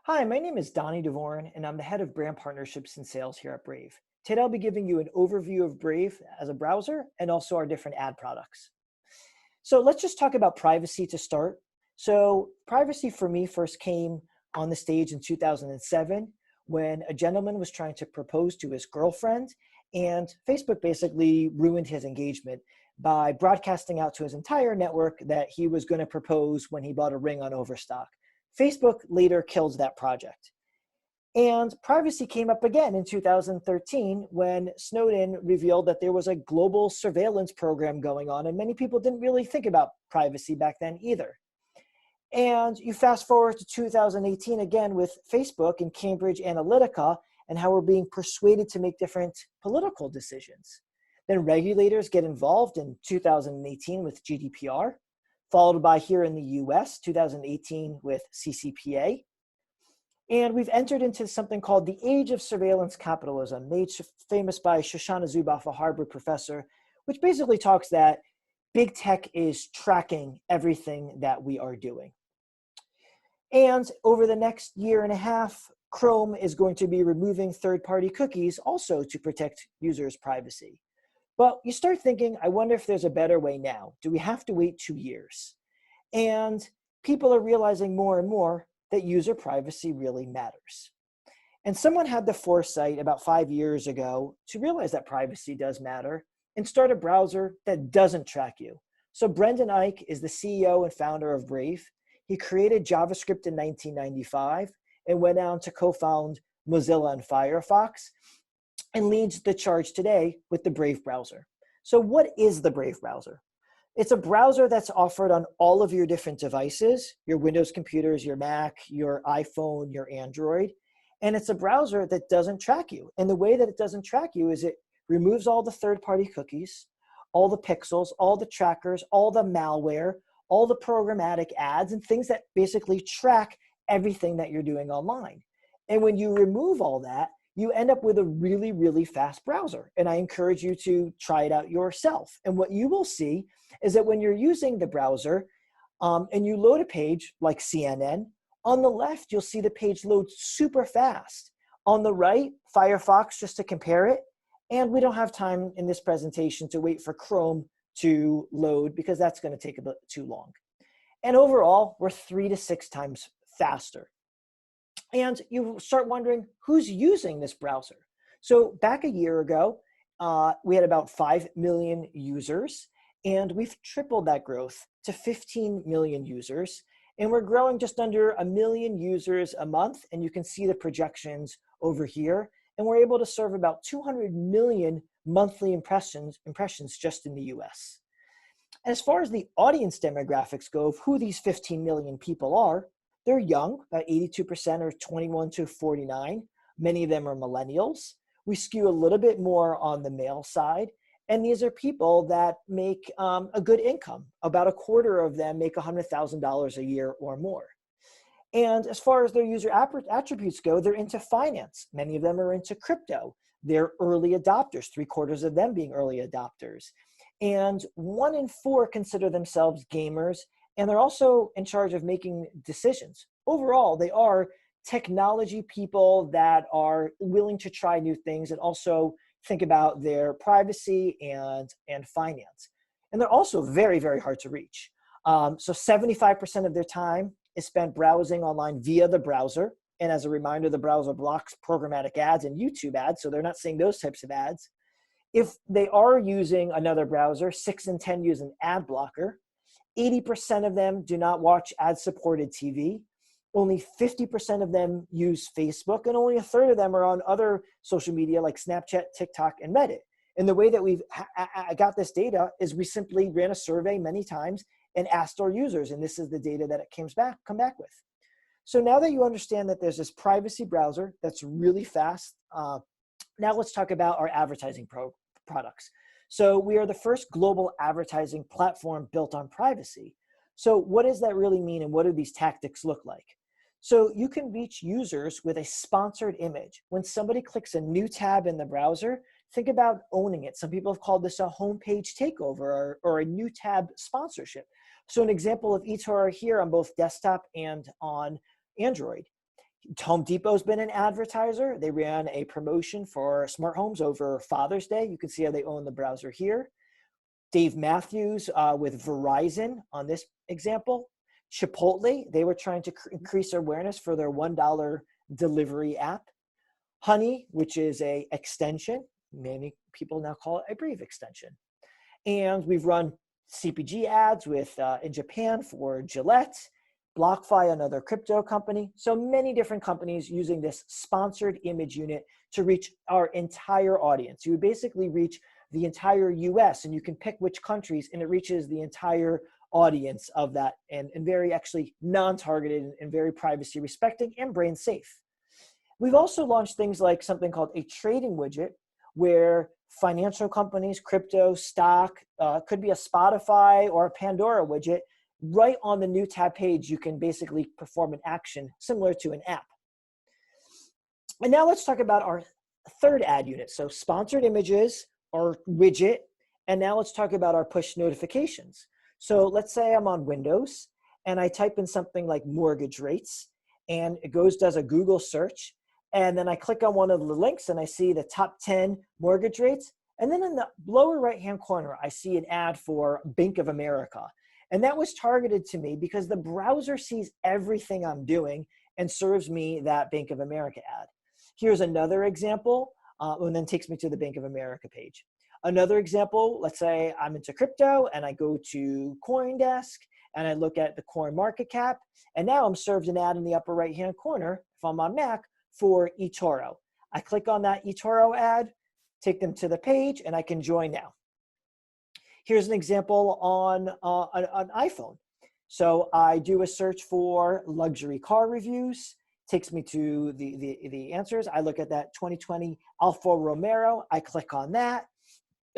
Hi, my name is Donnie DeVoren, and I'm the head of brand partnerships and sales here at Brave. Today, I'll be giving you an overview of Brave as a browser and also our different ad products. So let's just talk about privacy to start. So privacy for me first came on the stage in 2007 when a gentleman was trying to propose to his girlfriend, and Facebook basically ruined his engagement by broadcasting out to his entire network that he was going to propose when he bought a ring on Overstock. Facebook later kills that project. And privacy came up again in 2013 when Snowden revealed that there was a global surveillance program going on, and many people didn't really think about privacy back then either. And you fast forward to 2018 again with Facebook and Cambridge Analytica and how we're being persuaded to make different political decisions. Then regulators get involved in 2018 with GDPR, followed by here in the US, 2018 with CCPA. And we've entered into something called the age of surveillance capitalism, made famous by Shoshana Zuboff, a Harvard professor, which basically talks that big tech is tracking everything that we are doing. And over the next year and a half, Chrome is going to be removing third-party cookies also to protect users' privacy. But you start thinking, I wonder if there's a better way now. Do we have to wait 2 years? And people are realizing more and more that user privacy really matters. And someone had the foresight about 5 years ago to realize that privacy does matter and start a browser that doesn't track you. So Brendan Eich is the CEO and founder of Brave. He created JavaScript in 1995 and went on to co-found Mozilla and Firefox and leads the charge today with the Brave browser. So what is the Brave browser? It's a browser that's offered on all of your different devices, your Windows computers, your Mac, your iPhone, your Android. And it's a browser that doesn't track you. And the way that it doesn't track you is it removes all the third-party cookies, all the pixels, all the trackers, all the malware, all the programmatic ads, and things that basically track everything that you're doing online. And when you remove all that, you end up with a really, really fast browser. And I encourage you to try it out yourself. And what you will see is that when you're using the browser and you load a page like CNN, on the left, you'll see the page load super fast. On the right, Firefox, just to compare it. And we don't have time in this presentation to wait for Chrome to load because that's going to take a bit too long. And overall, we're 3 to 6 times faster. And you start wondering, who's using this browser? So back a year ago, we had about 5 million users, and we've tripled that growth to 15 million users. And we're growing just under 1 million users a month, and you can see the projections over here. And we're able to serve about 200 million monthly impressions just in the US. As far as the audience demographics go of who these 15 million people are, they're young, about 82% are 21 to 49. Many of them are millennials. We skew a little bit more on the male side. And these are people that make a good income. About a quarter of them make $100,000 a year or more. And as far as their user attributes go, they're into finance. Many of them are into crypto. They're early adopters, 3/4 of them being early adopters. And 1 in 4 consider themselves gamers, and they're also in charge of making decisions. Overall, they are technology people that are willing to try new things and also think about their privacy and finance. And they're also very, very hard to reach. So 75% of their time is spent browsing online via the browser. And as a reminder, the browser blocks programmatic ads and YouTube ads, so they're not seeing those types of ads. If they are using another browser, 6 in 10 use an ad blocker. 80% of them do not watch ad-supported TV. Only 50% of them use Facebook, and only 1/3 of them are on other social media like Snapchat, TikTok, and Reddit. And the way that we've got this data is we simply ran a survey many times and asked our users, and this is the data that it come back with. So now that you understand that there's this privacy browser that's really fast, now let's talk about our advertising products. So we are the first global advertising platform built on privacy. So what does that really mean, and what do these tactics look like? So you can reach users with a sponsored image. When somebody clicks a new tab in the browser, think about owning it. Some people have called this a homepage takeover or a new tab sponsorship. So an example of eToro here on both desktop and on Android. Home Depot's been an advertiser. They ran a promotion for smart homes over Father's Day. You can see how they own the browser here. Dave Matthews with Verizon on this example. Chipotle, they were trying to increase awareness for their $1 delivery app. Honey, which is a extension. Many people now call it a Brave extension. And we've run CPG ads with in Japan for Gillette, BlockFi, another crypto company. So many different companies using this sponsored image unit to reach our entire audience. You would basically reach the entire US, and you can pick which countries, and it reaches the entire audience of that, and very actually non-targeted and very privacy respecting and brand safe. We've also launched things like something called a trading widget, where financial companies, crypto, stock, could be a Spotify or a Pandora widget. Right on the new tab page, you can basically perform an action similar to an app. And now let's talk about our third ad unit. So sponsored images, our widget, and now let's talk about our push notifications. So let's say I'm on Windows and I type in something like mortgage rates, and it does a Google search. And then I click on one of the links and I see the top 10 mortgage rates. And then in the lower right-hand corner, I see an ad for Bank of America. And that was targeted to me because the browser sees everything I'm doing and serves me that Bank of America ad. Here's another example, and then takes me to the Bank of America page. Another example, let's say I'm into crypto and I go to CoinDesk and I look at the coin market cap. And now I'm served an ad in the upper right-hand corner, if I'm on Mac, for eToro. I click on that eToro ad, take them to the page, and I can join now. Here's an example on an iPhone. So I do a search for luxury car reviews, takes me to the answers. I look at that 2020 Alfa Romeo, I click on that,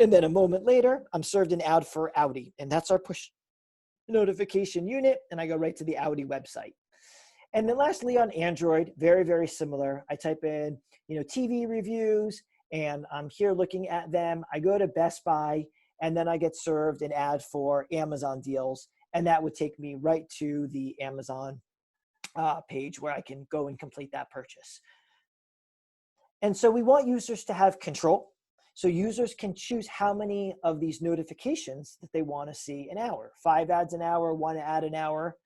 and then a moment later, I'm served an ad for Audi, and that's our push notification unit, and I go right to the Audi website. And then lastly, on Android, very, very similar. I type in, TV reviews, and I'm here looking at them. I go to Best Buy, and then I get served an ad for Amazon deals, and that would take me right to the Amazon page where I can go and complete that purchase. And so we want users to have control. So users can choose how many of these notifications that they want to see an hour. 5 ads an hour, 1 ad an hour.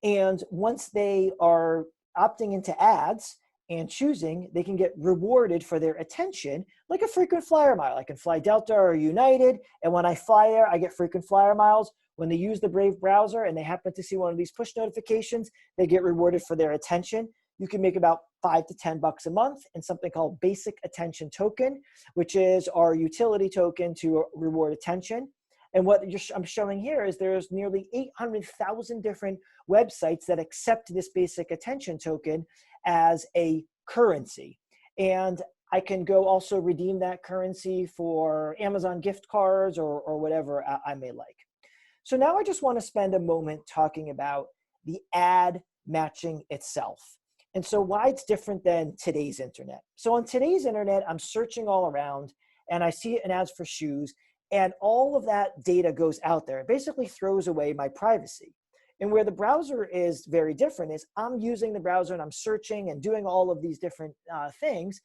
And once they are opting into ads and choosing, they can get rewarded for their attention, like a frequent flyer mile. I can fly Delta or United, and when I fly there, I get frequent flyer miles. When they use the Brave browser and they happen to see one of these push notifications, they get rewarded for their attention. You can make about $5 to $10 a month in something called Basic Attention Token, which is our utility token to reward attention. And what I'm showing here is there's nearly 800,000 different websites that accept this basic attention token as a currency. And I can go also redeem that currency for Amazon gift cards or whatever I may like. So now I just want to spend a moment talking about the ad matching itself. And so why it's different than today's internet. So on today's internet, I'm searching all around and I see an ad for shoes, and all of that data goes out there. It basically throws away my privacy. And where the browser is very different is I'm using the browser and I'm searching and doing all of these different things,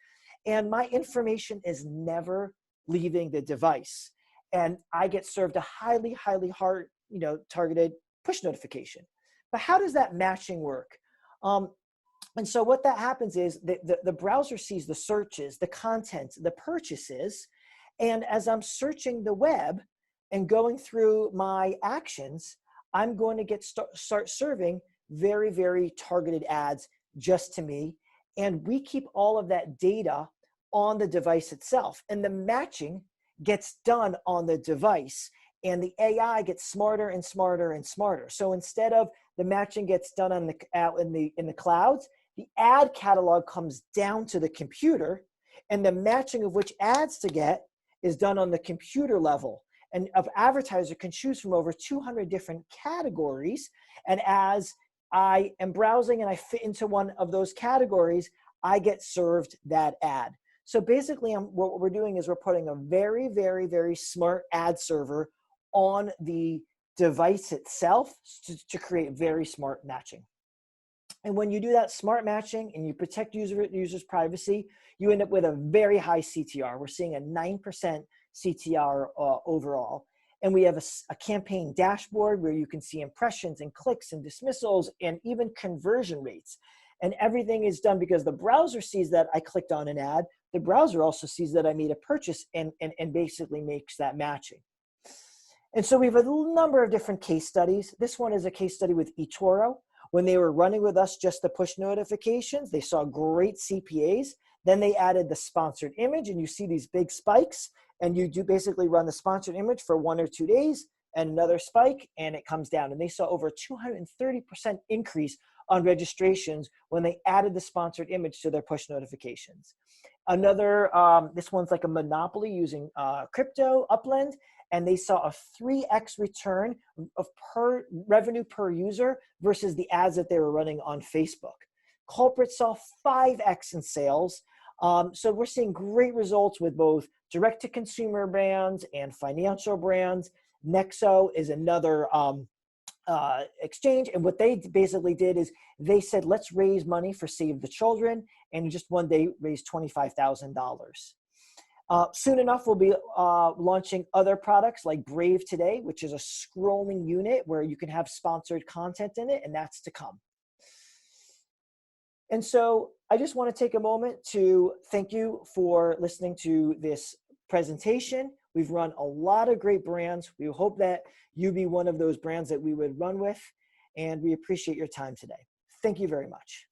and my information is never leaving the device. And I get served a highly, highly hard, targeted push notification. But how does that matching work? And so what that happens is the browser sees the searches, the content, the purchases, and as I'm searching the web and going through my actions, I'm going to start serving very, very targeted ads just to me. And we keep all of that data on the device itself. And the matching gets done on the device. And the AI gets smarter and smarter and smarter. So instead of the matching gets done out in the clouds, the ad catalog comes down to the computer, and the matching of which ads to get is done on the computer level. And an advertiser can choose from over 200 different categories. And as I am browsing and I fit into one of those categories, I get served that ad. So basically what we're doing is we're putting a very, very, very smart ad server on the device itself to create very smart matching. And when you do that smart matching and you protect users' privacy, you end up with a very high CTR. We're seeing a 9% CTR overall. And we have a campaign dashboard where you can see impressions and clicks and dismissals and even conversion rates. And everything is done because the browser sees that I clicked on an ad. The browser also sees that I made a purchase and basically makes that matching. And so we have a number of different case studies. This one is a case study with eToro. When they were running with us just the push notifications, they saw great CPAs. Then they added the sponsored image, and you see these big spikes. And you do basically run the sponsored image for 1 or 2 days, and another spike, and it comes down. And they saw over 230% increase on registrations when they added the sponsored image to their push notifications. Another, this one's like a monopoly using crypto, Upland, and they saw a 3x return of revenue per user versus the ads that they were running on Facebook. Culprit saw 5x in sales. So we're seeing great results with both direct-to-consumer brands and financial brands. Nexo is another exchange, and what they basically did is they said, let's raise money for Save the Children, and in just one day raised $25,000. Soon enough, we'll be launching other products like Brave Today, which is a scrolling unit where you can have sponsored content in it, and that's to come. And so I just want to take a moment to thank you for listening to this presentation. We've run a lot of great brands. We hope that you be one of those brands that we would run with, and we appreciate your time today. Thank you very much.